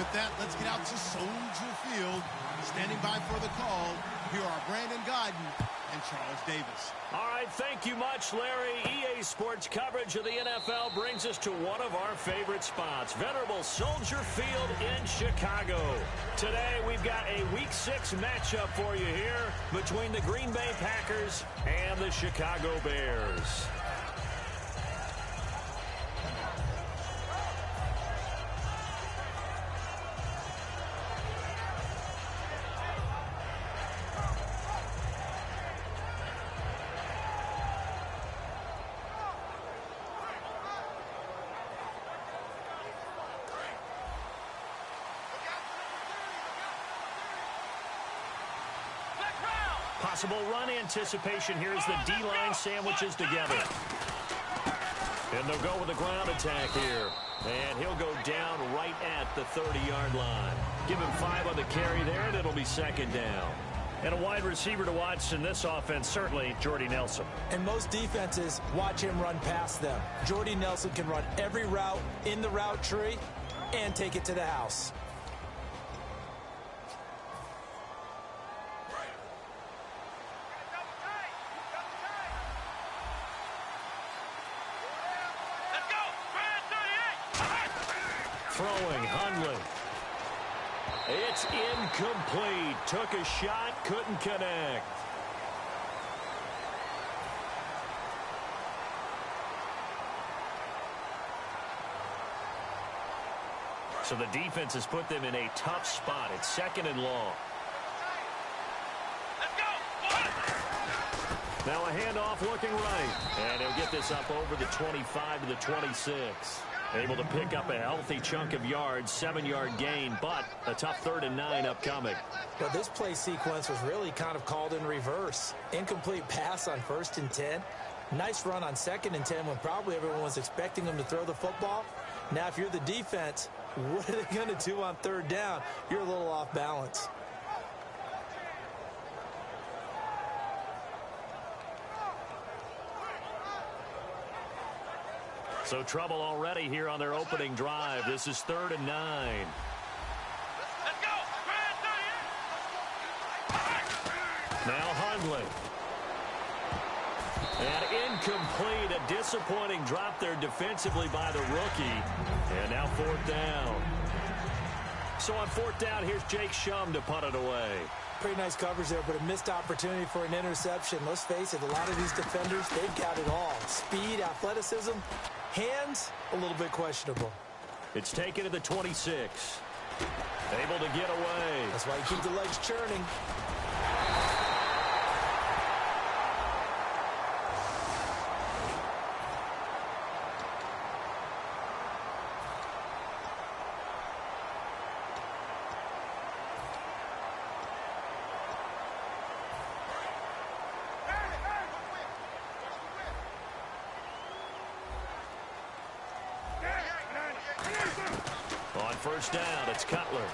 with that, let's get out to Soldier Field. Standing by for the call, here are Brandon Godden and Charles Davis. All right, thank you much, Larry. EA Sports coverage of the NFL brings us to one of our favorite spots, venerable Soldier Field in Chicago. Today, we've got a Week 6 matchup for you here between the Green Bay Packers and the Chicago Bears. Possible run anticipation here as the D-line sandwiches together. And they'll go with the ground attack here. And he'll go down right at the 30-yard line. Give him 5 on the carry there, and it'll be second down. And a wide receiver to watch in this offense, certainly Jordy Nelson. And most defenses watch him run past them. Jordy Nelson can run every route in the route tree and take it to the house. Throwing, Hundley. It's incomplete. Took a shot, couldn't connect. So the defense has put them in a tough spot. It's second and long. Now a handoff looking right. And he'll get this up over the 25 to the 26. Able to pick up a healthy chunk of yards, 7-yard gain, but a tough 3rd and 9 upcoming. Well, this play sequence was really kind of called in reverse. Incomplete pass on 1st and 10. Nice run on 2nd and 10 when probably everyone was expecting him to throw the football. Now, if you're the defense, what are they going to do on 3rd down? You're a little off balance. So trouble already here on their opening drive. This is 3rd and 9. Let's go. Now Hundley. And incomplete. A disappointing drop there defensively by the rookie. And now 4th down. So on 4th down, here's Jake Shum to punt it away. Pretty nice coverage there, but a missed opportunity for an interception. Let's face it, a lot of these defenders, they've got it all. Speed, athleticism, hands, a little bit questionable. It's taken to the 26. Able to get away. That's why you keep the legs churning. On 1st down, it's Cutler.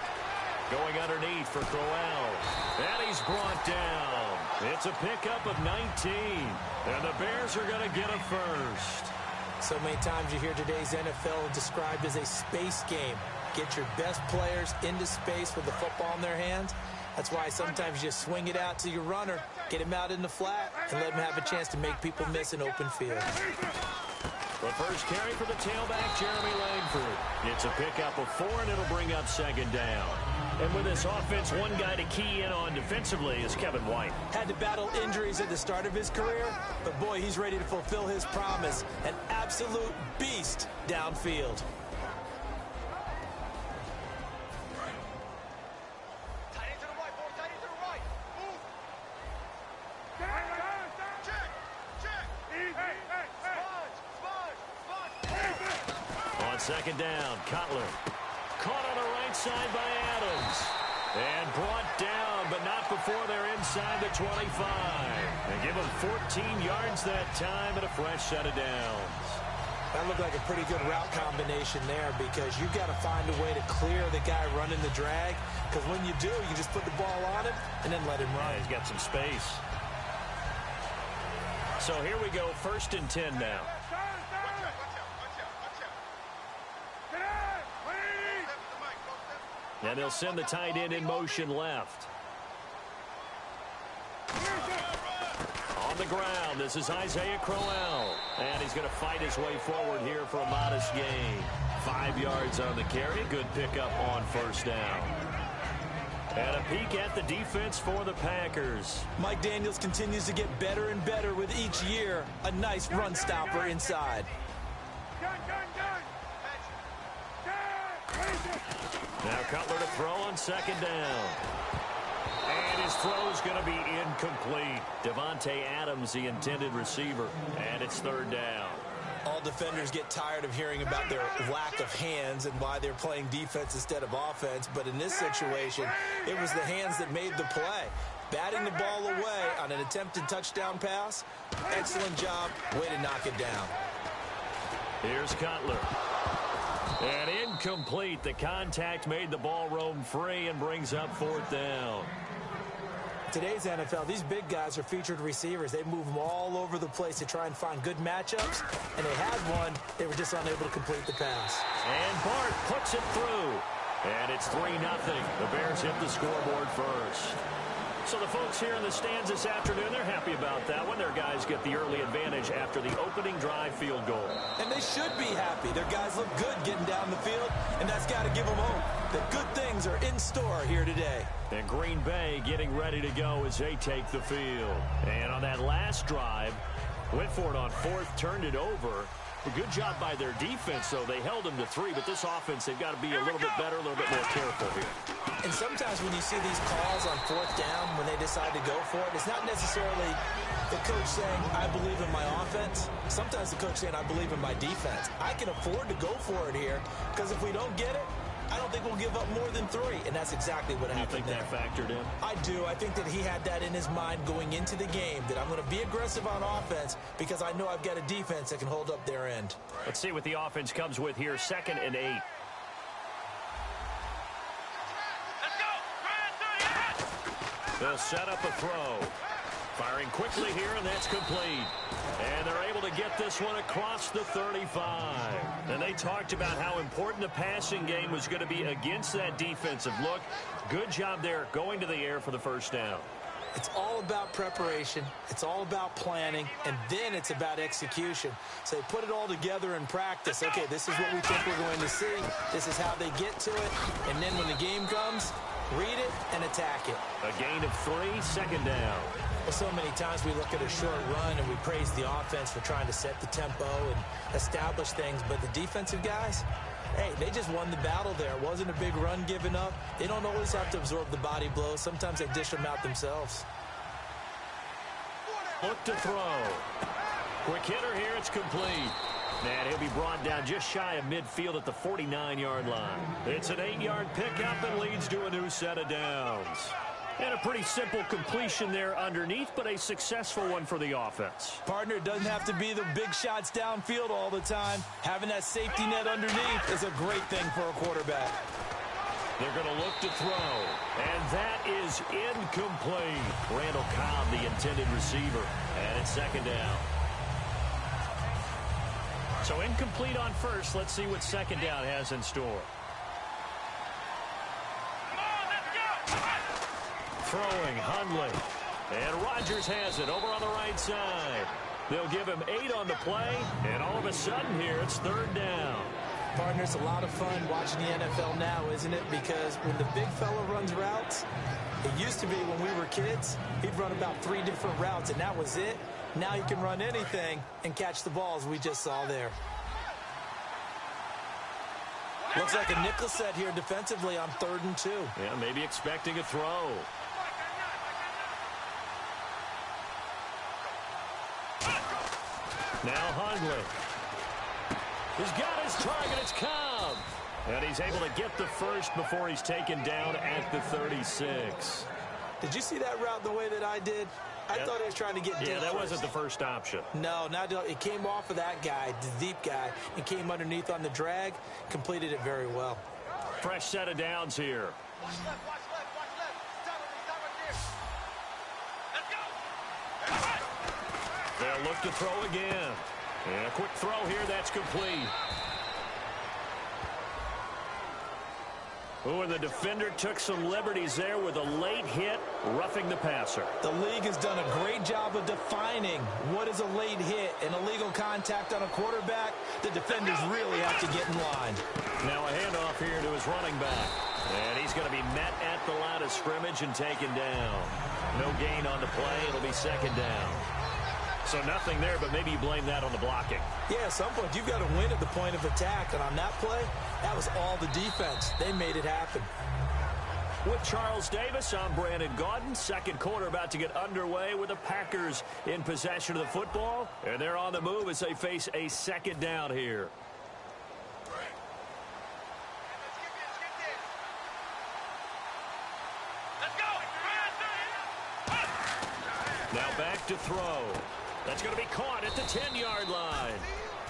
Going underneath for Crowell. And he's brought down. It's a pickup of 19. And the Bears are going to get a first. So many times you hear today's NFL described as a space game. Get your best players into space with the football in their hands. That's why sometimes you just swing it out to your runner, get him out in the flat, and let him have a chance to make people miss an open field. The first carry for the tailback, Jeremy Langford. It's a pickup of 4, and it'll bring up 2nd down. And with this offense, one guy to key in on defensively is Kevin White. Had to battle injuries at the start of his career, but boy, he's ready to fulfill his promise. An absolute beast downfield. On 2nd down, Cutler. Caught on the right side by Adams. And brought down, but not before they're inside the 25. They give them 14 yards that time and a fresh set of downs. That looked like a pretty good route combination there because you've got to find a way to clear the guy running the drag. Because when you do, you just put the ball on him and then let him run. Yeah, he's got some space. So here we go, 1st and 10 now. And they'll send the tight end in motion left. On the ground, this is Isaiah Crowell. And he's going to fight his way forward here for a modest gain. 5 yards on the carry. Good pickup on first down. And a peek at the defense for the Packers. Mike Daniels continues to get better and better with each year. A nice run stopper inside. Now Cutler to throw on second down. And his throw is going to be incomplete. Devontae Adams, the intended receiver. And it's third down. All defenders get tired of hearing about their lack of hands and why they're playing defense instead of offense. But in this situation, it was the hands that made the play. Batting the ball away on an attempted touchdown pass. Excellent job. Way to knock it down. Here's Cutler. And incomplete. The contact made the ball roam free and brings up fourth down. Today's NFL, these big guys are featured receivers. They move them all over the place to try and find good matchups. And they had one. They were just unable to complete the pass. And Bart puts it through. And it's 3-0. The Bears hit the scoreboard first. So the folks here in the stands this afternoon, they're happy about that one. Their guys get the early advantage after the opening drive field goal. And they should be happy. Their guys look good getting down the field, and that's got to give them hope that good things are in store here today. And Green Bay getting ready to go as they take the field. And on that last drive, went for it on fourth, turned it over. A good job by their defense, though. They held them to 3, but this offense, they've got to be a little bit better, a little bit more careful here. And sometimes when you see these calls on fourth down, when they decide to go for it, it's not necessarily the coach saying, I believe in my offense. Sometimes the coach saying, I believe in my defense. I can afford to go for it here, because if we don't get it, I don't think we'll give up more than 3, and that's exactly what happened there. You think that factored in? I do. I think that he had that in his mind going into the game, that I'm going to be aggressive on offense because I know I've got a defense that can hold up their end. Let's see what the offense comes with here, 2nd and 8. Let's go. They'll set up a throw. Firing quickly here, and that's complete. And they're able to get this one across the 35. And they talked about how important the passing game was going to be against that defensive look. Good job there going to the air for the first down. It's all about preparation. It's all about planning. And then it's about execution. So they put it all together in practice. Okay, this is what we think we're going to see. This is how they get to it. And then when the game comes, read it and attack it. A gain of 3, 2nd down. Well, so many times we look at a short run and we praise the offense for trying to set the tempo and establish things. But the defensive guys, hey, they just won the battle there. It wasn't a big run given up. They don't always have to absorb the body blows. Sometimes they dish them out themselves. Look to throw. Quick hitter here. It's complete. And he'll be brought down just shy of midfield at the 49-yard line. It's an 8-yard pickup and leads to a new set of downs. And a pretty simple completion there underneath, but a successful one for the offense. Partner, it doesn't have to be the big shots downfield all the time. Having that safety net underneath is a great thing for a quarterback. They're going to look to throw, and that is incomplete. Randall Cobb, the intended receiver, and it's 2nd down. So incomplete on first. Let's see what 2nd down has in store. Throwing, Hundley. And Rodgers has it over on the right side. They'll give him 8 on the play, and all of a sudden here, it's 3rd down. Partner, it's a lot of fun watching the NFL now, isn't it? Because when the big fella runs routes, it used to be when we were kids, he'd run about 3 different routes, and that was it. Now he can run anything and catch the balls we just saw there. Looks like a nickel set here defensively on 3rd and 2. Yeah, maybe expecting a throw. Now Hundley. He's got his target. It's Cobb. And he's able to get the first before he's taken down at the 36. Did you see that route the way that I did? I thought he was trying to get deep. Yeah, that first. wasn't the first option. No, it came off of that guy, the deep guy, and came underneath on the drag, completed it very well. Fresh set of downs here. Watch left, watch left, watch left. Stop right there. Let's go. They'll look to throw again. And a quick throw here, that's complete. Oh, and the defender took some liberties there with a late hit, roughing the passer. The league has done a great job of defining what is a late hit and illegal contact on a quarterback. The defenders really have to get in line. Now a handoff here to his running back. And he's going to be met at the line of scrimmage and taken down. No gain on the play. It'll be second down. So nothing there, but maybe you blame that on the blocking. Yeah, at some point you've got to win at the point of attack. And on that play, that was all the defense. They made it happen. With Charles Davis, I'm Brandon Gaudin. Second quarter about to get underway with the Packers in possession of the football. And they're on the move as they face a second down here. Now back to throw. That's going to be caught at the 10-yard line.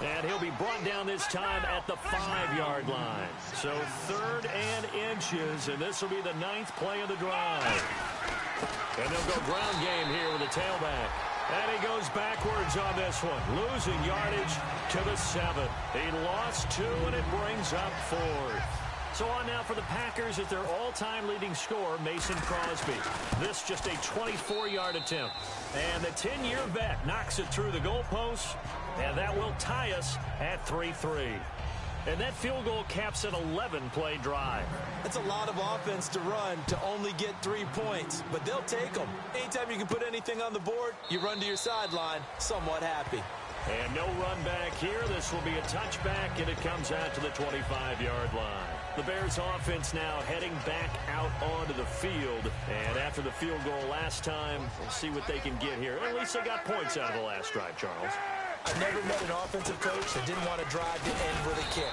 And he'll be brought down this time at the 5-yard line. So 3rd and inches, and this will be the 9th play of the drive. And they'll go ground game here with the tailback. And he goes backwards on this one, losing yardage to the 7. He lost 2, and it brings up 4th. So on now for the Packers at their all-time leading scorer, Mason Crosby. This just a 24-yard attempt. And the 10-year vet knocks it through the goalpost, and that will tie us at 3-3. And that field goal caps an 11-play drive. That's a lot of offense to run to only get 3 points, but they'll take them. Anytime you can put anything on the board, you run to your sideline somewhat happy. And no run back here. This will be a touchback, and it comes out to the 25-yard line. The Bears offense now heading back out onto the field. And after the field goal last time, we'll see what they can get here. At least they got points out of the last drive, Charles. I've never met an offensive coach that didn't want to drive to end with a kick.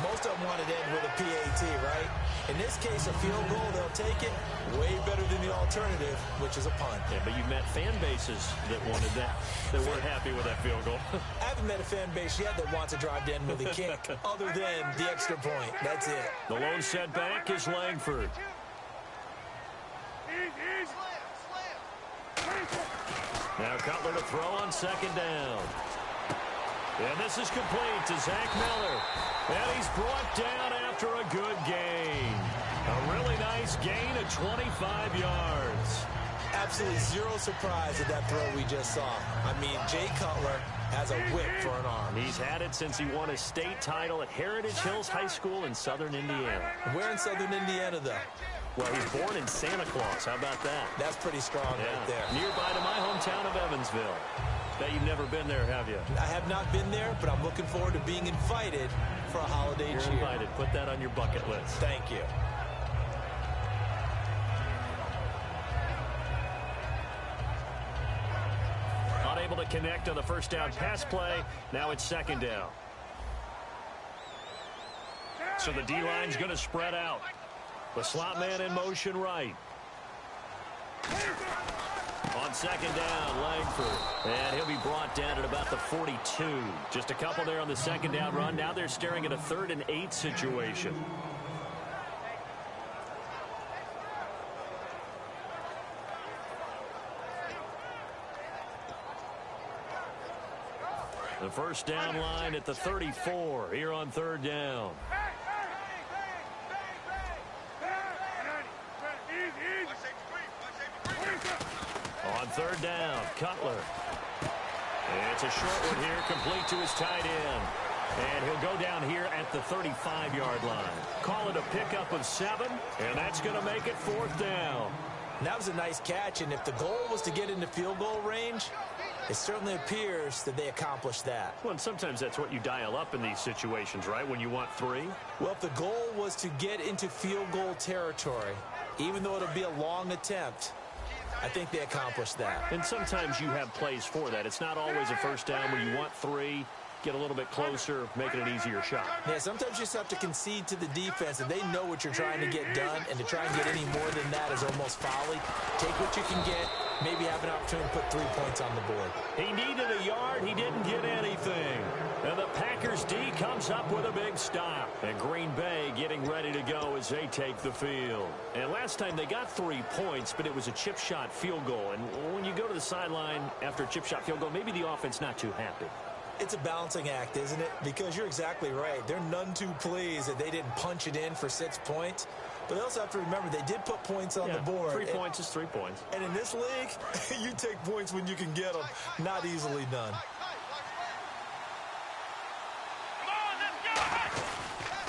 Most of them wanted to end with a PAT, right? In this case, a field goal, they'll take it way better than the alternative, which is a punt. Yeah, but you've met fan bases that wanted that, that weren't happy with that field goal. I haven't met a fan base yet that wants to drive to end with a kick, other than the extra point. That's it. The lone setback is Langford. Now Cutler to throw on second down. And this is complete to Zach Miller. And he's brought down after a good gain. A really nice gain of 25 yards. Absolutely zero surprise at that throw we just saw. I mean, Jay Cutler has a whip for an arm. He's had it since he won a state title at Heritage Hills High School in southern Indiana. Where in southern Indiana, though? Well, he's born in Santa Claus. How about that? That's pretty strong right there. Nearby to my hometown of Evansville. Bet you've never been there, have you? I have not been there, but I'm looking forward to being invited for a holiday cheer. You're invited. Put that on your bucket list. Thank you. Unable to connect on the first down pass play. Now it's second down. So the D-line's going to spread out. The slot man in motion right. On second down, Langford. And he'll be brought down at about the 42. Just a couple there on the second down run. Now they're staring at a 3rd and 8 situation. The first down line at the 34 here on 3rd down. On 3rd down, Cutler. And it's a short one here, complete to his tight end. And he'll go down here at the 35-yard line. Call it a pickup of 7, and that's going to make it 4th down. And that was a nice catch, and if the goal was to get into field goal range, it certainly appears that they accomplished that. Well, and sometimes that's what you dial up in these situations, right, when you want 3? Well, if the goal was to get into field goal territory, even though it'll be a long attempt, I think they accomplished that. And sometimes you have plays for that. It's not always a first down where you want 3, get a little bit closer, make it an easier shot. Yeah, sometimes you just have to concede to the defense, and they know what you're trying to get done, and to try and get any more than that is almost folly. Take what you can get, maybe have an opportunity to put 3 points on the board. He needed a yard. He didn't get anything. And the Packers D comes up with a big stop. And Green Bay getting ready to go as they take the field. And last time they got 3 points, but it was a chip shot field goal. And when you go to the sideline after a chip shot field goal, maybe the offense not too happy. It's a balancing act, isn't it? Because you're exactly right. They're none too pleased that they didn't punch it in for 6 points. But they also have to remember they did put points on the board. 3 points is 3 points. And in this league, you take points when you can get them. Not easily done.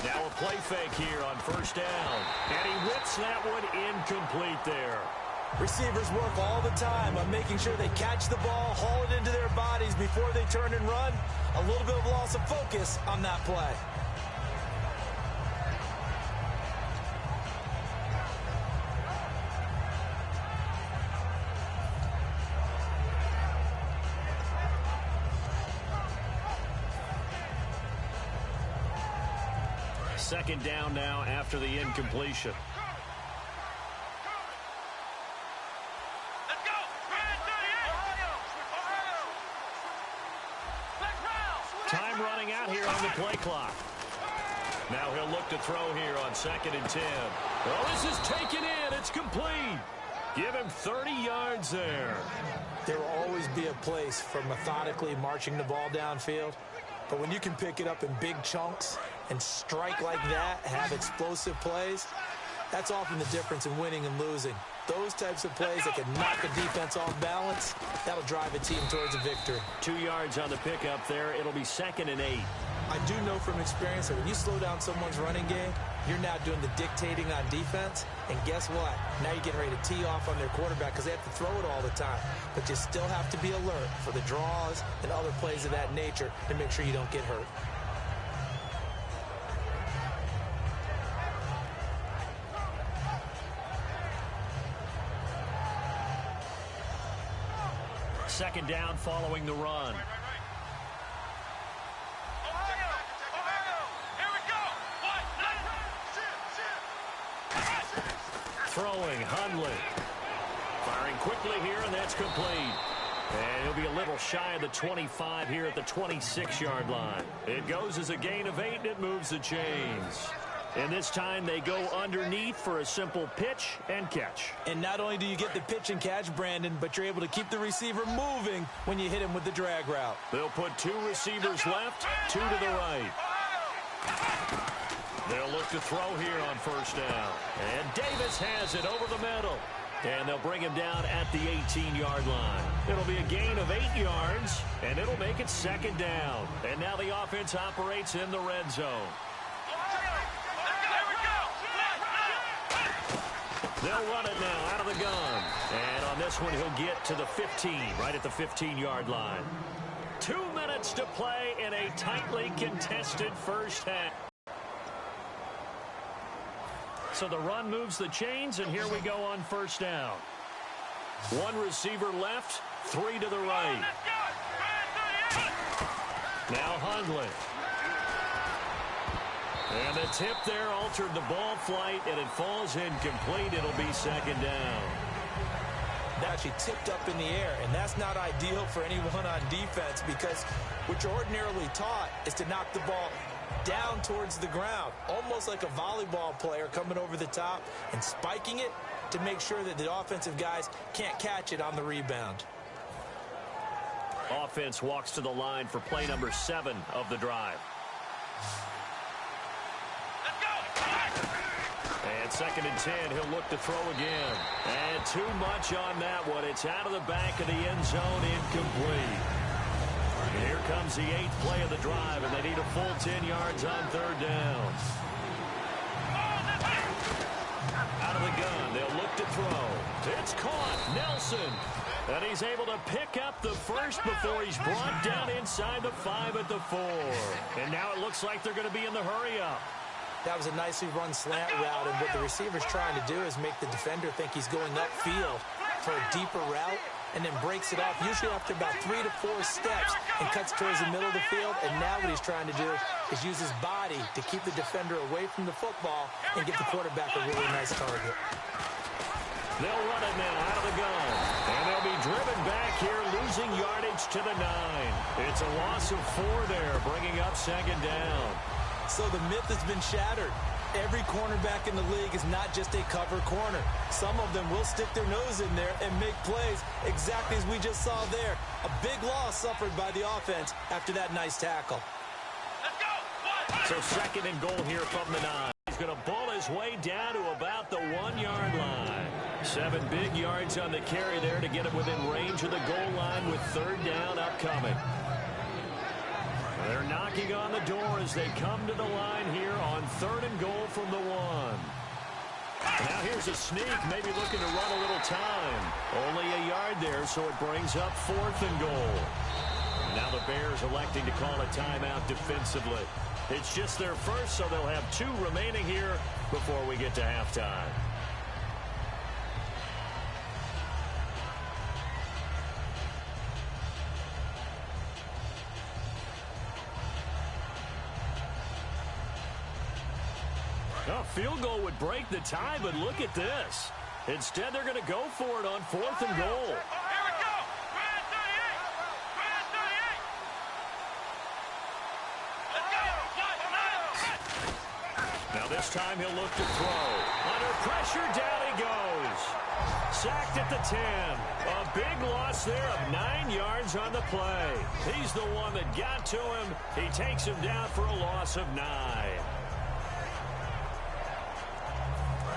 Now a play fake here on first down. And he whips that one incomplete there. Receivers work all the time on making sure they catch the ball, haul it into their bodies before they turn and run. A little bit of loss of focus on that play. Second down now after the incompletion. Let's go! Time running out here on the play clock. Now he'll look to throw here on 2nd and 10. Oh, this is taken in. It's complete. Give him 30 yards there. There will always be a place for methodically marching the ball downfield. But when you can pick it up in big chunks and strike like that, have explosive plays, that's often the difference in winning and losing. Those types of plays that can knock a defense off balance, that'll drive a team towards a victory. 2 yards on the pickup there. It'll be 2nd and 8. I do know from experience that when you slow down someone's running game, you're now doing the dictating on defense. And guess what? Now you're getting ready to tee off on their quarterback because they have to throw it all the time. But you still have to be alert for the draws and other plays of that nature to make sure you don't get hurt. Second down following the run. Throwing, Hundley. Firing quickly here, and that's complete. And he'll be a little shy of the 25 here at the 26-yard line. It goes as a gain of 8, and it moves the chains. And this time they go underneath for a simple pitch and catch. And not only do you get the pitch and catch, Brandon, but you're able to keep the receiver moving when you hit him with the drag route. They'll put 2 receivers left, 2 to the right. They'll look to throw here on first down. And Davis has it over the middle. And they'll bring him down at the 18-yard line. It'll be a gain of 8 yards, and it'll make it 2nd down. And now the offense operates in the red zone. They'll run it now out of the gun. And on this one, he'll get to the 15, right at the 15-yard line. 2 minutes to play in a tightly contested first half. So the run moves the chains, and here we go on first down. 1 receiver left, 3 to the right. Now Hundley. And the tip there altered the ball flight, and it falls incomplete. It'll be 2nd down. That actually tipped up in the air, and that's not ideal for anyone on defense because what you're ordinarily taught is to knock the ball down towards the ground, almost like a volleyball player coming over the top and spiking it to make sure that the offensive guys can't catch it on the rebound. Offense walks to the line for play number 7 of the drive. And 2nd and 10, he'll look to throw again. And too much on that one. It's out of the back of the end zone, incomplete. And here comes the 8th play of the drive, and they need a full 10 yards on 3rd down. Out of the gun, they'll look to throw. It's caught, Nelson. And he's able to pick up the first before he's brought down inside the 5 at the 4. And now it looks like they're going to be in the hurry-up. That was a nicely run slant route, and what the receiver's trying to do is make the defender think he's going upfield for a deeper route and then breaks it off, usually after about 3 to 4 steps, and cuts towards the middle of the field. And now what he's trying to do is use his body to keep the defender away from the football and give the quarterback a really nice target. They'll run it now out of the gun. And they'll be driven back here, losing yardage to the 9. It's a loss of 4 there, bringing up 2nd down. So the myth has been shattered. Every cornerback in the league is not just a cover corner. Some of them will stick their nose in there and make plays exactly as we just saw there. A big loss suffered by the offense after that nice tackle. So 2nd and goal here from the 9. He's going to ball his way down to about the 1-yard line. 7 big yards on the carry there to get him within range of the goal line with 3rd down upcoming. They're knocking on the door as they come to the line here on 3rd and goal from the 1. Now here's a sneak, maybe looking to run a little time. Only a yard there, so it brings up 4th and goal. Now the Bears electing to call a timeout defensively. It's just their first, so they'll have 2 remaining here before we get to halftime. A field goal would break the tie, but look at this. Instead, they're going to go for it on 4th and goal. Here we go. Grand 38. Grand 38. Let's go. Now this time he'll look to throw. Under pressure, down he goes. Sacked at the 10. A big loss there of 9 yards on the play. He's the one that got to him. He takes him down for a loss of 9.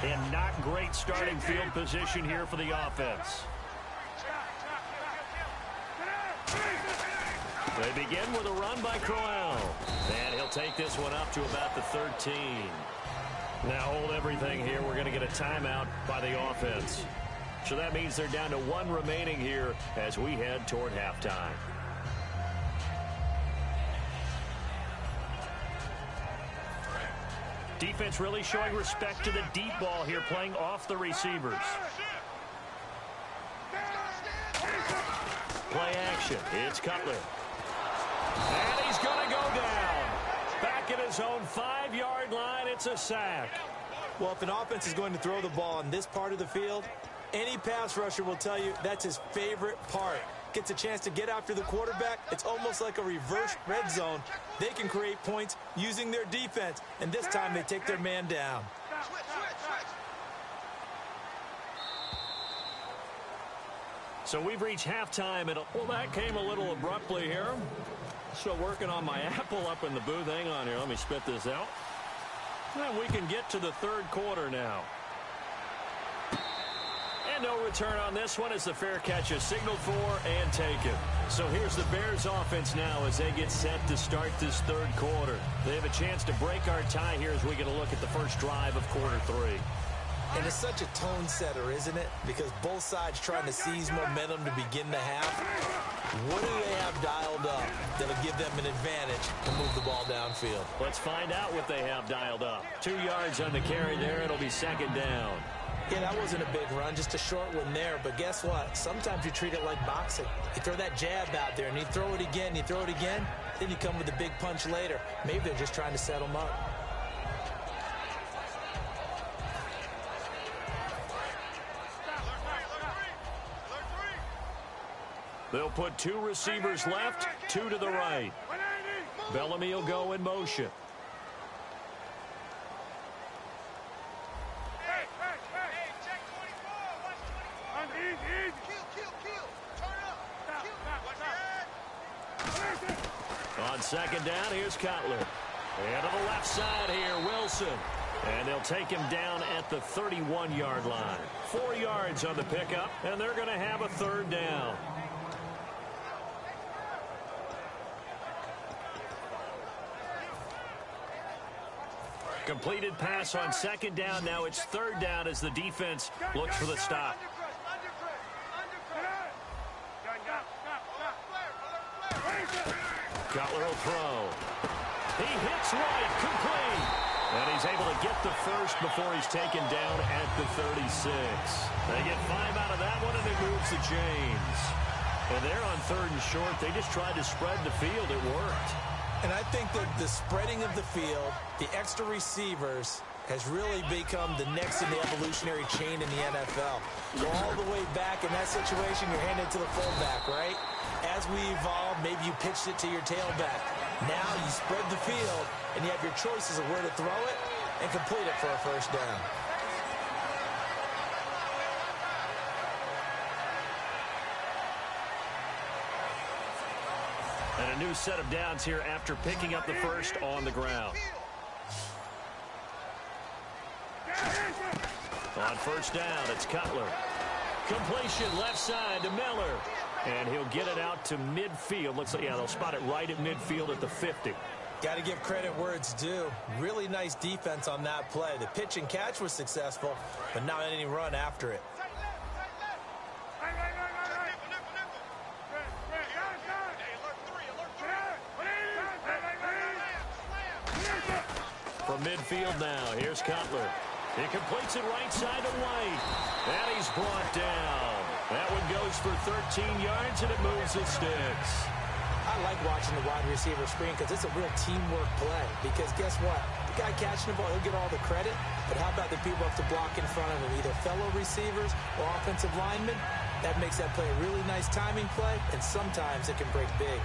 And not great starting field position here for the offense. They begin with a run by Crowell. And he'll take this one up to about the 13. Now hold everything here. We're going to get a timeout by the offense. So that means they're down to 1 remaining here as we head toward halftime. Defense really showing respect to the deep ball here, playing off the receivers. Play action. It's Cutler. And he's going to go down. Back at his own 5-yard line, it's a sack. Well, if an offense is going to throw the ball on this part of the field, any pass rusher will tell you that's his favorite part. Gets a chance to get after the quarterback. It's almost like a reverse red zone. They can create points using their defense, and this time they take their man down. So we've reached halftime, and well, that came a little abruptly here. Still working on my apple up in the booth. Hang on here. Let me spit this out. And we can get to the 3rd quarter now. And no return on this one as the fair catch is signaled for and taken. So here's the Bears offense now as they get set to start this 3rd quarter. They have a chance to break our tie here as we get a look at the first drive of quarter 3. And it's such a tone setter, isn't it? Because both sides trying to seize momentum to begin the half. What do they have dialed up that'll give them an advantage to move the ball downfield? Let's find out what they have dialed up. 2 yards on the carry there. It'll be 2nd down. Yeah, that wasn't a big run, just a short one there. But guess what? Sometimes you treat it like boxing. You throw that jab out there, and you throw it again, you throw it again, then you come with a big punch later. Maybe they're just trying to set them up. They'll put 2 receivers left, 2 to the right. Bellamy will go in motion. On 2nd down, here's Cutler. And to the left side here, Wilson. And they'll take him down at the 31-yard line. 4 yards on the pickup, and they're going to have a 3rd down. Completed pass on 2nd down. Now it's 3rd down as the defense looks for the stop. Cutler will throw. He hits right, complete. And he's able to get the first before he's taken down at the 36. They get 5 out of that one, and it moves the chains. And they're on 3rd and short. They just tried to spread the field. It worked. And I think that the spreading of the field, the extra receivers, has really become the next in the evolutionary chain in the NFL. Go all the way back in that situation, you're handed to the fullback, right? As we evolve, maybe you pitched it to your tailback. Now you spread the field, and you have your choices of where to throw it. and complete it for a first down. And a new set of downs here after picking up the first on the ground. On first down, it's Cutler. Completion left side to Miller. And he'll get it out to midfield. Looks like, yeah, they'll spot it right at midfield at the 50. Got to give credit where it's due. Really nice defense on that play. The pitch and catch was successful, but not any run after it. From midfield now, here's Cutler. He completes it right side to White. And he's brought down. That one goes for 13 yards, and it moves the sticks. I like watching the wide receiver screen because it's a real teamwork play. Because guess what? The guy catching the ball, he'll get all the credit. But how about the people up to block in front of him, either fellow receivers or offensive linemen? That makes that play a really nice timing play, and sometimes it can break big.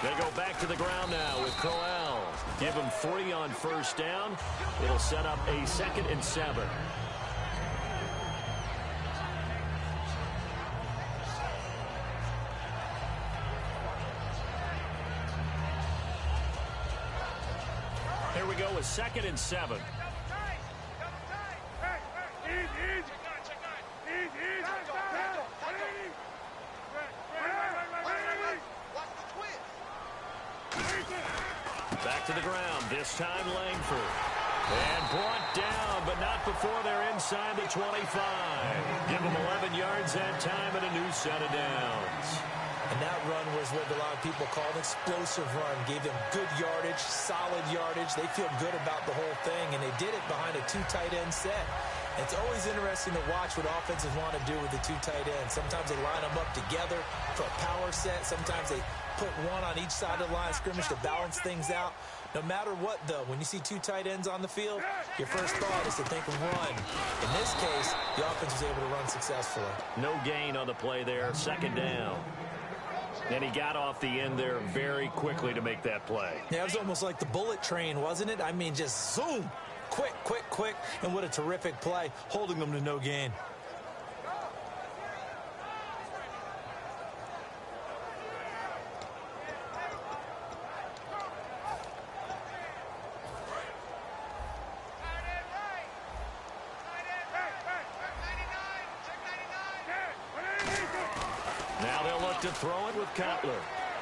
They go back to the ground now with Crowell. Give him 3 on first down. It'll set up a 2nd and 7. Here we go with 2nd and 7. Back to the ground, this time Langford. And brought down, but not before they're inside the 25. Give them 11 yards that time and a new set of downs. And that run was what a lot of people call an explosive run. Gave them good yardage, solid yardage. They feel good about the whole thing, and they did it behind a 2 tight end set. It's always interesting to watch what offenses want to do with the 2 tight ends. Sometimes they line them up together for a power set. Sometimes they put one on each side of the line of scrimmage to balance things out. No matter what, though, when you see 2 tight ends on the field, your first thought is to think of run. In this case, the offense was able to run successfully. No gain on the play there, 2nd down. And he got off the end there very quickly to make that play. Yeah, it was almost like the bullet train, wasn't it? I mean, just zoom. Quick, quick, quick. And what a terrific play, holding them to no gain. Now they'll look to throw it with Cutler.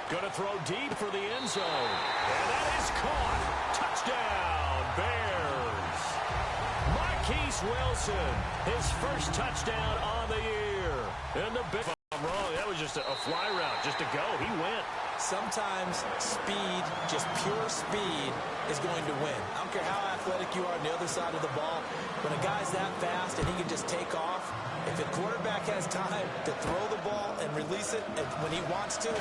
Going to throw deep for the end zone. And that is caught. Touchdown, Bears. Marquise Wilson, his first touchdown on the year. And the big, if I'm wrong, that was just a fly route, just to go. He went. Sometimes speed, just pure speed, is going to win. I don't care how athletic you are on the other side of the ball. When a guy's that fast and he can just take off, if the quarterback has time to throw the ball and release it when he wants to,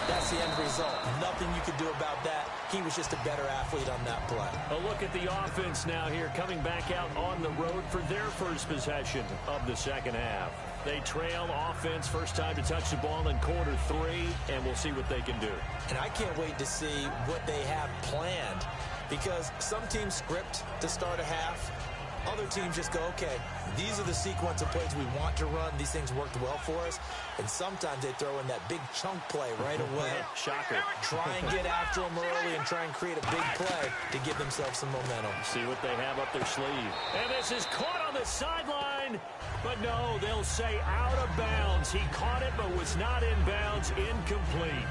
that's the end result. Nothing you could do about that. He was just a better athlete on that play. A look at the offense now here, coming back out on the road for their first possession of the second half. They trail offense, first time to touch the ball in quarter 3, and we'll see what they can do. And I can't wait to see what they have planned, because some teams script to start a half. Other teams just go, okay, these are the sequence of plays we want to run. These things worked well for us. And sometimes they throw in that big chunk play right away. Shocker. Try and get after them early and try and create a big play to give themselves some momentum. See what they have up their sleeve. And this is caught on the sideline. But no, they'll say out of bounds. He caught it but was not in bounds. Incomplete.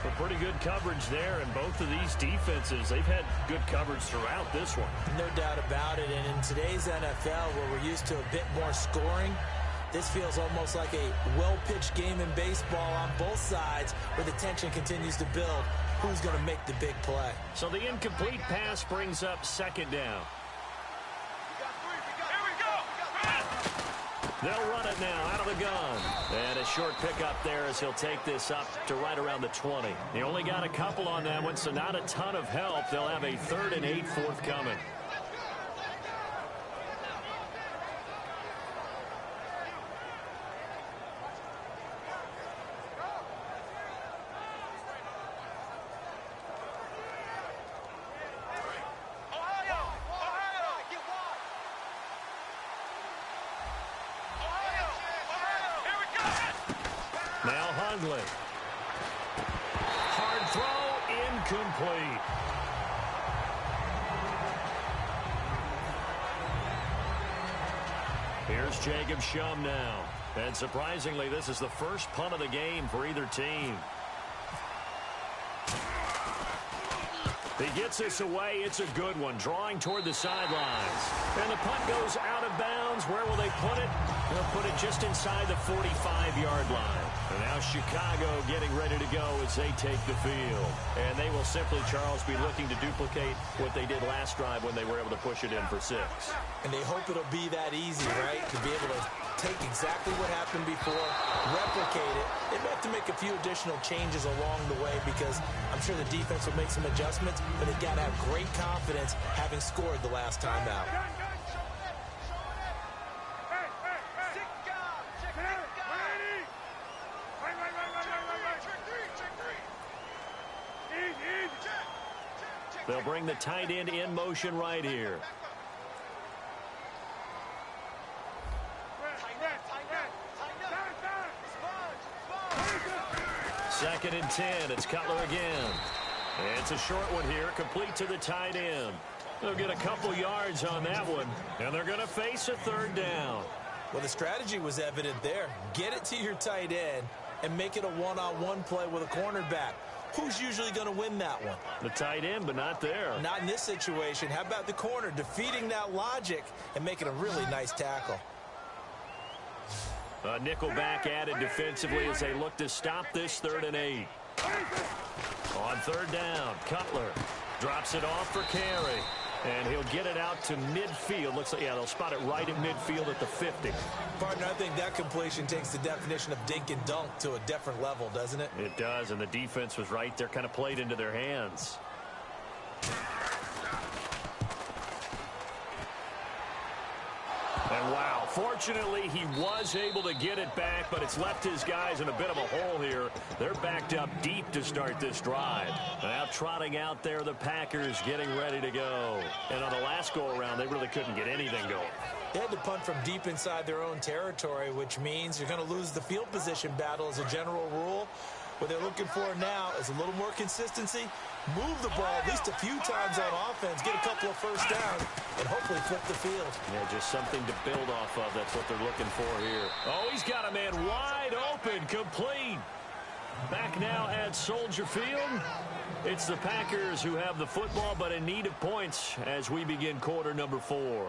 But pretty good coverage there, and both of these defenses, they've had good coverage throughout this one. No doubt about it, and in today's NFL, where we're used to a bit more scoring, this feels almost like a well-pitched game in baseball on both sides, where the tension continues to build. Who's going to make the big play? So the incomplete pass brings up second down. They'll run it now out of the gun. And a short pickup there as he'll take this up to right around the 20. They only got a couple on that one, so not a ton of help. They'll have a 3rd and 8 forthcoming. Hundley. Hard throw, incomplete. Here's Jacob Shum now. And surprisingly, this is the first punt of the game for either team. He gets this away. It's a good one, drawing toward the sidelines. And the punt goes out of bounds. Where will they put it? They'll put it just inside the 45-yard line. And now Chicago getting ready to go as they take the field. And they will simply, Charles, be looking to duplicate what they did last drive when they were able to push it in for 6. And they hope it'll be that easy, right? To be able to take exactly what happened before, replicate it. They may have to make a few additional changes along the way because I'm sure the defense will make some adjustments, but they've got to have great confidence having scored the last time out. They'll bring the tight end in motion right here. Second and 10. It's Cutler again. And it's a short one here, complete to the tight end. They'll get a couple yards on that one, and they're going to face a third down. Well, the strategy was evident there. Get it to your tight end and make it a one-on-one play with a cornerback. Who's usually going to win that one? The tight end, but not there. Not in this situation. How about the corner defeating that logic and making a really nice tackle? A nickel back added defensively as they look to stop this 3rd and 8. On 3rd down, Cutler drops it off for carry. And he'll get it out to midfield. Looks like, yeah, they'll spot it right in midfield at the 50. Partner, I think that completion takes the definition of dink and dunk to a different level, doesn't it? It does, and the defense was right there, kind of played into their hands. And wow, fortunately he was able to get it back, but it's left his guys in a bit of a hole here. They're backed up deep to start this drive. Now trotting out there, the Packers getting ready to go. And on the last go-around, they really couldn't get anything going. They had to punt from deep inside their own territory, which means you're going to lose the field position battle as a general rule. What they're looking for now is a little more consistency, move the ball at least a few times on offense, get a couple of first downs, and hopefully flip the field. Yeah, just something to build off of. That's what they're looking for here. Oh, he's got a man wide open, complete. Back now at Soldier Field. It's the Packers who have the football, but in need of points as we begin quarter number 4.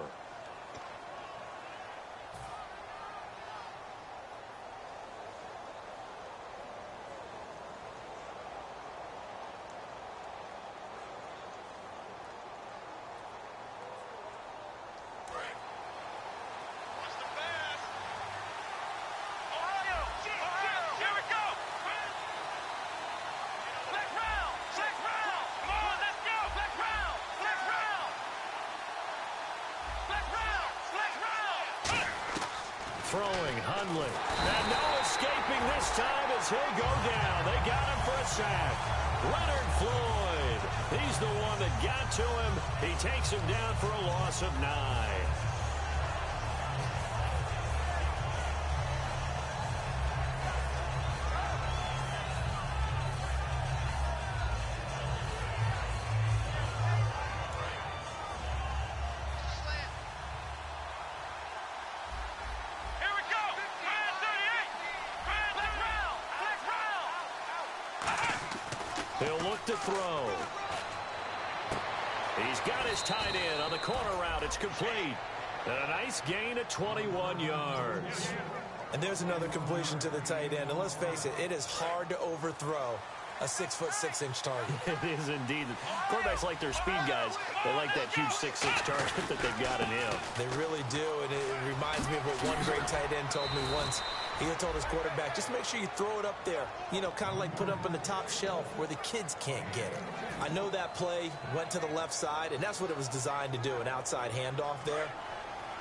Throwing Hundley. And no escaping this time as he'll go down. They got him for a sack. Leonard Floyd. He's the one that got to him. He takes him down for a loss of 9. He'll look to throw. He's got his tight end on the corner route. It's complete. And a nice gain of 21 yards. And there's another completion to the tight end. And let's face it, it is hard to overthrow a 6'6" target. It is indeed. Quarterbacks like their speed guys. They like that huge 6'6" target that they've got in him. They really do, and it reminds me of what one great tight end told me once. He had told his quarterback, just make sure you throw it up there, you know, kind of like put it up on the top shelf where the kids can't get it. I know that play went to the left side, and that's what it was designed to do, an outside handoff there.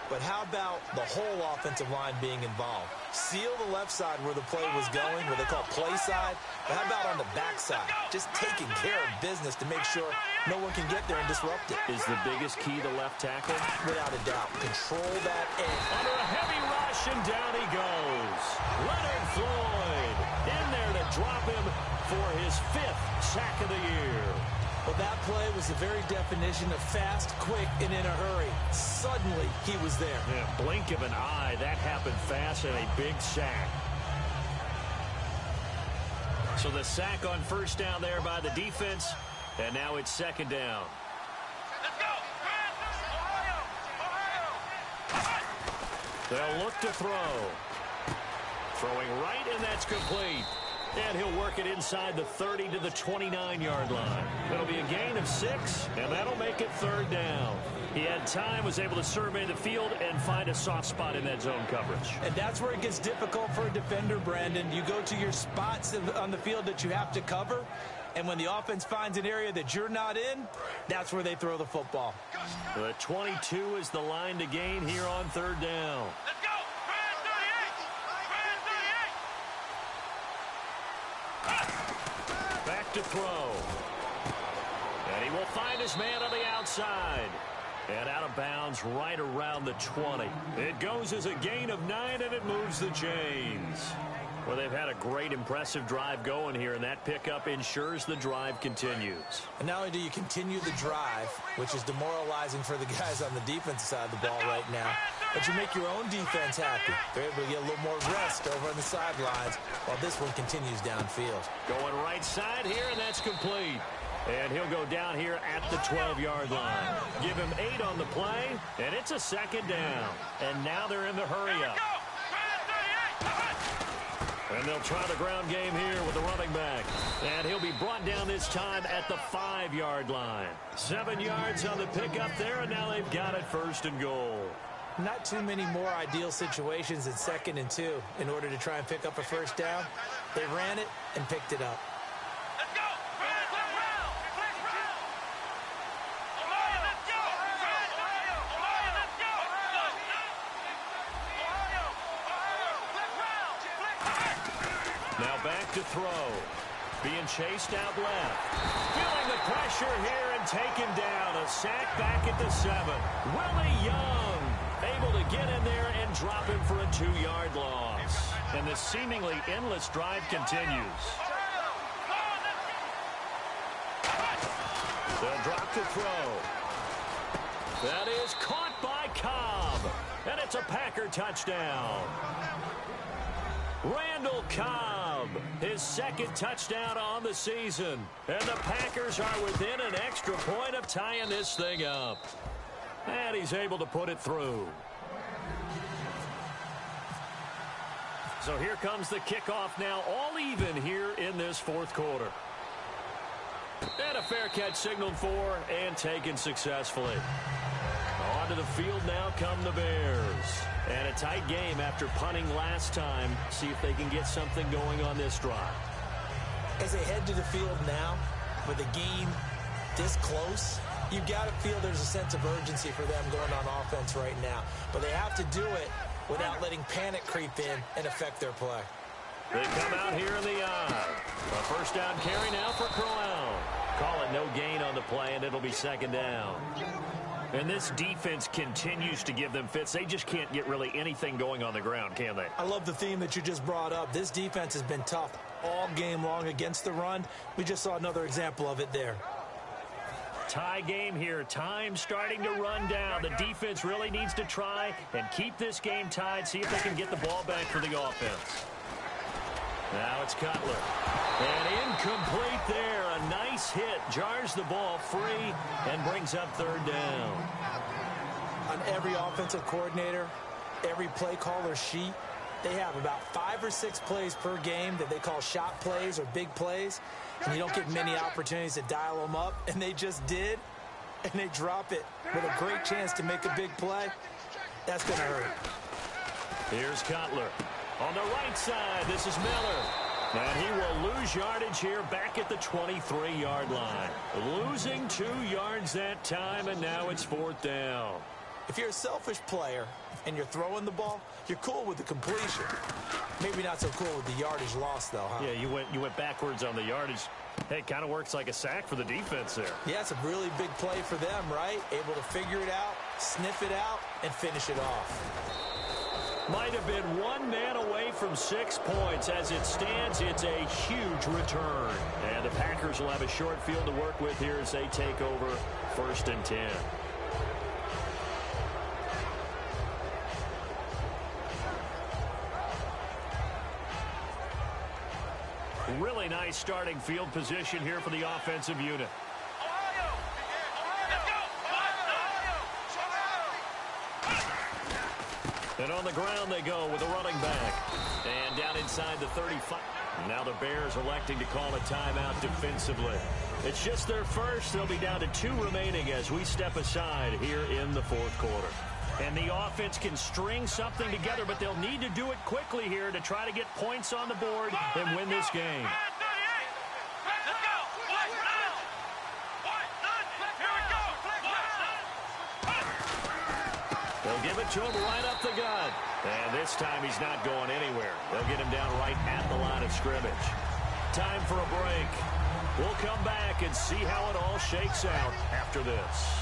But how about the whole offensive line being involved? Seal the left side where the play was going, what they call play side. But how about on the back side? Just taking care of business to make sure no one can get there and disrupt it. Is the biggest key the left tackle? Without a doubt. Control that edge. Under a heavy rush, and down he goes. Leonard Floyd in there to his 5th sack of the year. Well, that play was the very definition of fast, quick, and in a hurry. Suddenly, he was there. Yeah, blink of an eye. That happened fast and a big sack. So the sack on first down there by the defense, and now it's second down. Let's go. They'll look to throw. Throwing right, and that's complete. And he'll work it inside the 30 to the 29-yard line. It'll be a gain of 6, and that'll make it third down. He had time, was able to survey the field and find a soft spot in that zone coverage. And that's where it gets difficult for a defender, Brandon. You go to your spots on the field that you have to cover, and when the offense finds an area that you're not in, that's where they throw the football. The 22 is the line to gain here on third down. Let's go. Back to throw. And he will find his man on the outside. And out of bounds right around the 20. It goes as a gain of 9, and it moves the chains. Well, they've had a great, impressive drive going here, and that pickup ensures the drive continues. And not only do you continue the drive, which is demoralizing for the guys on the defensive side of the ball right now, but you make your own defense happy. They're able to get a little more rest over on the sidelines while this one continues downfield. Going right side here, and that's complete. And he'll go down here at the 12-yard line. Give him 8 on the play, and it's a second down. And now they're in the hurry-up. And they'll try the ground game here with the running back. And he'll be brought down this time at the 5-yard line. 7 yards on the pickup there, and now they've got it first and goal. Not too many more ideal situations than 2nd and 2 in order to try and pick up a first down. They ran it and picked it up. Let's go. Now back to throw. Being chased out left. Feeling the pressure here and taken down. A sack back at the 7. Willie Young able to get in there and drop him for a 2-yard loss. And the seemingly endless drive continues. They'll drop to throw. That is caught by Cobb. And it's a Packer touchdown. Randall Cobb, his 2nd touchdown on the season. And the Packers are within an extra point of tying this thing up. And he's able to put it through. So here comes the kickoff now, all even here in this 4th quarter. And a fair catch signaled for and taken successfully. Onto the field now come the Bears. And a tight game after punting last time. See if they can get something going on this drive. As they head to the field now, with the game this close, you've got to feel there's a sense of urgency for them going on offense right now. But they have to do it without letting panic creep in and affect their play. They come out here in the eye. A first down carry now for Corral. Call it no gain on the play, and it'll be second down. And this defense continues to give them fits. They just can't get really anything going on the ground, can they? I love the theme that you just brought up. This defense has been tough all game long against the run. We just saw another example of it there. Tie game here. Time starting to run down. The defense really needs to try and keep this game tied, see if they can get the ball back for the offense. Now it's Cutler. And incomplete there. A nice hit. Jars the ball free and brings up third down. On every offensive coordinator, every play caller sheet, they have about 5 or 6 plays per game that they call shot plays or big plays. And you don't get many opportunities to dial them up. And they just did. And they drop it with a great chance to make a big play. That's going to hurt. Here's Cutler. On the right side, this is Miller. And he will lose yardage here back at the 23-yard line. Losing 2 yards that time, and now it's 4th down. If you're a selfish player and you're throwing the ball, you're cool with the completion. Maybe not so cool with the yardage loss, though, huh? Yeah, you went backwards on the yardage. Hey, it kind of works like a sack for the defense there. Yeah, it's a really big play for them, right? Able to figure it out, sniff it out, and finish it off. Might have been one man away from 6 points. As it stands, it's a huge return. And the Packers will have a short field to work with here as they take over 1st and 10. Really nice starting field position here for the offensive unit. And on the ground they go with a running back. And down inside the 35. Now the Bears electing to call a timeout defensively. It's just their first. They'll be down to 2 remaining as we step aside here in the 4th quarter. And the offense can string something together, but they'll need to do it quickly here to try to get points on the board and win this game. They'll give it to him right up the gut. And this time he's not going anywhere. They'll get him down right at the line of scrimmage. Time for a break. We'll come back and see how it all shakes out after this.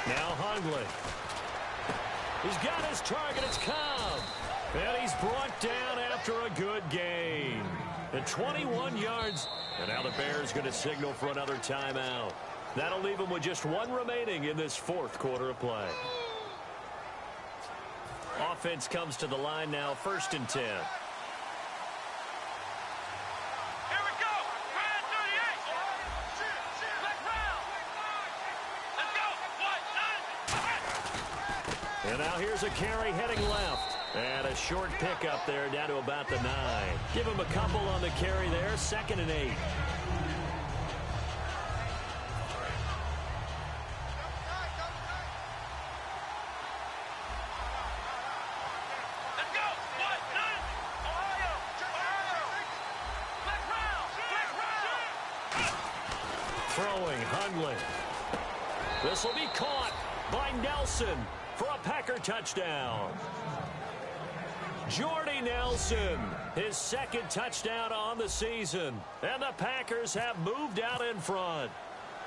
Now Hungley. He's got his target. It's Cobb. And he's brought down after a good gain. And 21 yards. And now the Bears going to signal for another timeout. That'll leave them with just 1 remaining in this 4th quarter of play. Offense comes to the line now, 1st and 10. And now here's a carry heading left. And a short pickup there down to about the 9. Give him a couple on the carry there. 2nd and 8. Throwing Hungley. This will be caught by Nelson for a Packer touchdown. Jordy Nelson, his 2nd touchdown on the season. And the Packers have moved out in front.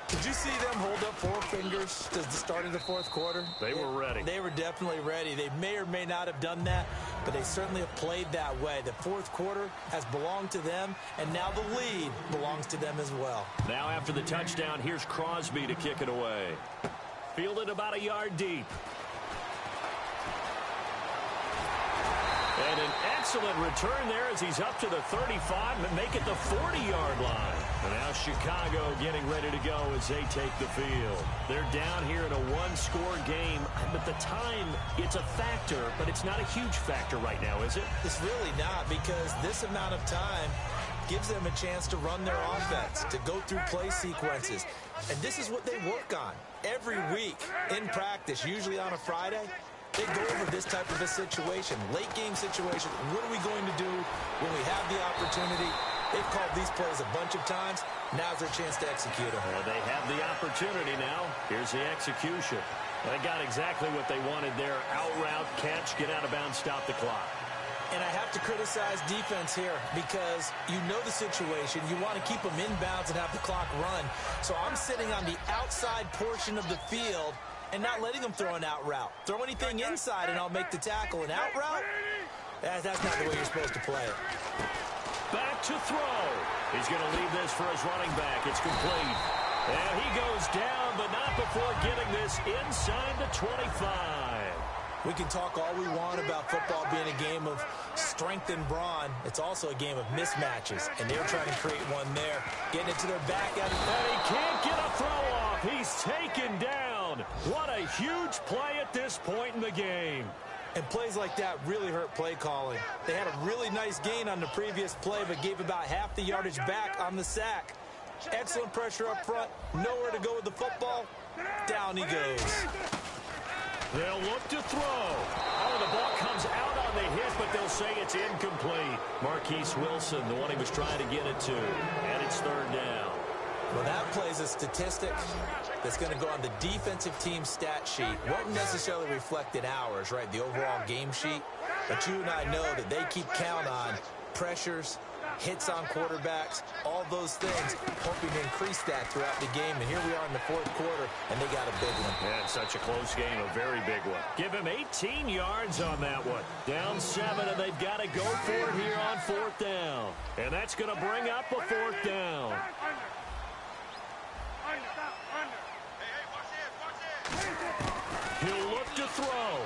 Did you see them hold up 4 fingers to the start of the 4th quarter? They were ready. They were definitely ready. They may or may not have done that, but they certainly have played that way. The 4th quarter has belonged to them, and now the lead belongs to them as well. Now after the touchdown, here's Crosby to kick it away. Fielded about a yard deep. And an excellent return there as he's up to the 35 and make it the 40-yard line. And now Chicago getting ready to go as they take the field. They're down here in a 1-score game, but the time, it's a factor, but it's not a huge factor right now, is it? It's really not, because this amount of time gives them a chance to run their offense, to go through play sequences. And this is what they work on every week in practice, usually on a Friday. They go over this type of a situation, late game situation. What are we going to do when we have the opportunity? They've called these plays a bunch of times. Now's their chance to execute them. Well, they have the opportunity now. Here's the execution. They got exactly what they wanted there. Out route, catch, get out of bounds, stop the clock. And I have to criticize defense here because you know the situation. You want to keep them in bounds and have the clock run. So I'm sitting on the outside portion of the field and not letting them throw an out route. Throw anything inside and I'll make the tackle. An out route? That's not the way you're supposed to play it. Back to throw. He's going to leave this for his running back. It's complete. And he goes down, but not before getting this inside the 25. We can talk all we want about football being a game of strength and brawn. It's also a game of mismatches, and they're trying to create one there. Getting it to their back end. And he can't get a throw off. He's taken down. What a huge play at this point in the game. And plays like that really hurt play calling. They had a really nice gain on the previous play, but gave about half the yardage back on the sack. Excellent pressure up front. Nowhere to go with the football. Down he goes. They'll look to throw. Oh, the ball comes out on the hit, but they'll say it's incomplete. Marquise Wilson, the one he was trying to get it to. And it's third down. Well, that plays a statistic that's going to go on the defensive team stat sheet. Won't necessarily reflect in ours, right, the overall game sheet. But you and I know that they keep count on pressures, hits on quarterbacks, all those things, hoping to increase that throughout the game. And here we are in the fourth quarter, and they got a big one. Yeah, it's such a close game, a very big one. Give him 18 yards on that one. Down 7, and they've got to go for it here on fourth down. And that's going to bring up a fourth down. He'll look to throw.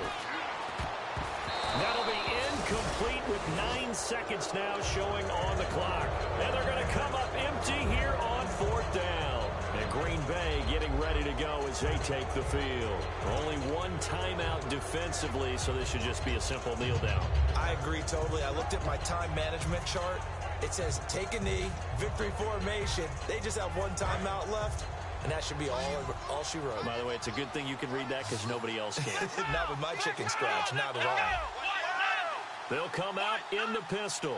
That'll be incomplete with 9 seconds now showing on the clock. And they're going to come up empty here on fourth down. And Green Bay getting ready to go as they take the field. Only one timeout defensively, so this should just be a simple kneel down. I agree totally. I looked at my time management chart. It says take a knee, victory formation. They just have one timeout left. And that should be all she wrote. By the way, it's a good thing you can read that because nobody else can. Not with my chicken scratch. Not at all. They'll come out in the pistol.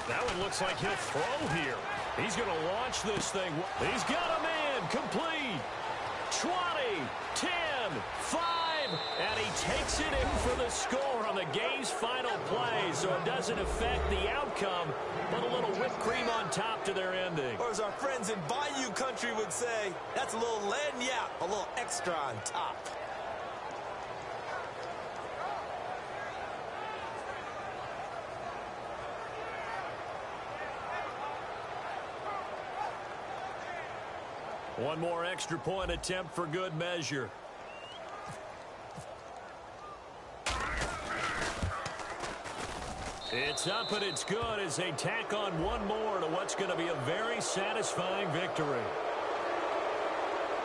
That one looks like he'll throw here. He's going to launch this thing. He's got a man complete. 20, 10, 5, and he takes it in for the score on the game's final play, so it doesn't affect the outcome, but a little whipped cream on top to their ending. Or as our friends in Bayou Country would say, that's a little lagniappe, a little extra on top. One more extra point attempt for good measure. It's up and it's good as they tack on one more to what's going to be a very satisfying victory.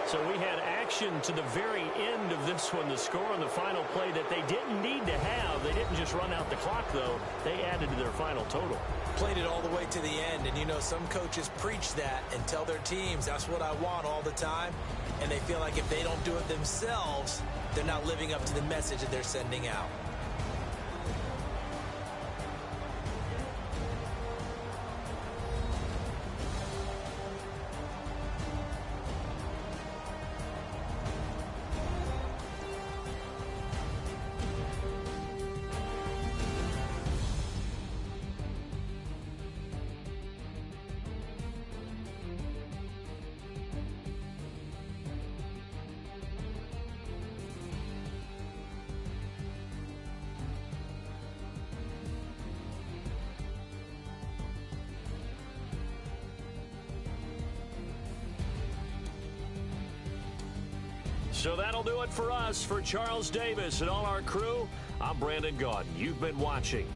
So we had action to the very end of this one, the score on the final play that they didn't need to have. They didn't just run out the clock, though. They added to their final total. Played it all the way to the end, and you know some coaches preach that and tell their teams that's what I want all the time, and they feel like if they don't do it themselves, they're not living up to the message that they're sending out. So that'll do it for us. For Charles Davis and all our crew, I'm Brandon Gaudin. You've been watching